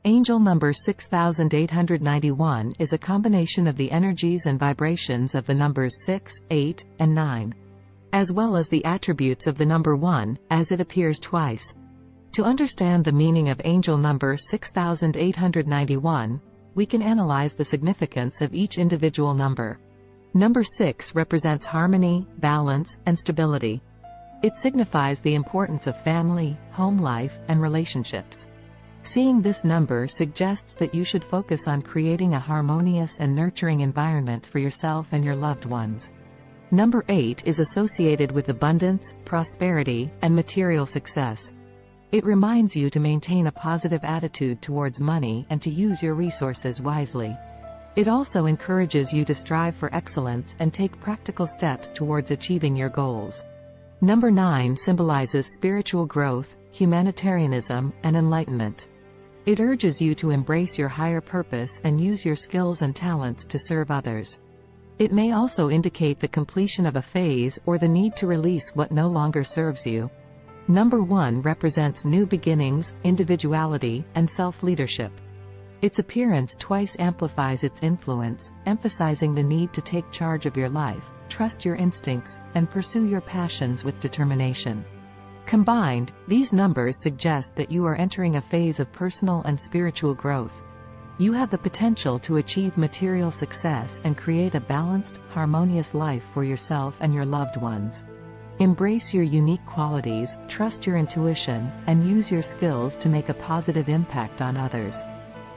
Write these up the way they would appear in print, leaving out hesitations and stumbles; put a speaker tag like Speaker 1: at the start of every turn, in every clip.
Speaker 1: Angel number 6891 is a combination of the energies and vibrations of the numbers 6, 8, and 9, as well as the attributes of the number 1, as it appears twice. To understand the meaning of angel number 6891, we can analyze the significance of each individual number. Number 6 represents harmony, balance, and stability. It signifies the importance of family, home life, and relationships. Seeing this number suggests that you should focus on creating a harmonious and nurturing environment for yourself and your loved ones. Number 8 is associated with abundance, prosperity, and material success. It reminds you to maintain a positive attitude towards money and to use your resources wisely. It also encourages you to strive for excellence and take practical steps towards achieving your goals. Number 9 symbolizes spiritual growth, humanitarianism, and enlightenment. It urges you to embrace your higher purpose and use your skills and talents to serve others. It may also indicate the completion of a phase or the need to release what no longer serves you. Number 1 represents new beginnings, individuality, and self-leadership. Its appearance twice amplifies its influence, emphasizing the need to take charge of your life, trust your instincts, and pursue your passions with determination. Combined, these numbers suggest that you are entering a phase of personal and spiritual growth. You have the potential to achieve material success and create a balanced, harmonious life for yourself and your loved ones. Embrace your unique qualities, trust your intuition, and use your skills to make a positive impact on others.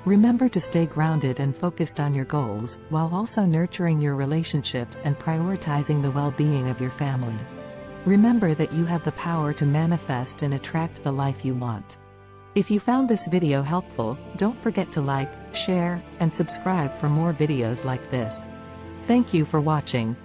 Speaker 1: Remember to stay grounded and focused on your goals, while also nurturing your relationships and prioritizing the well-being of your family. Remember that you have the power to manifest and attract the life you want. If you found this video helpful, don't forget to like, share, and subscribe for more videos like this. Thank you for watching.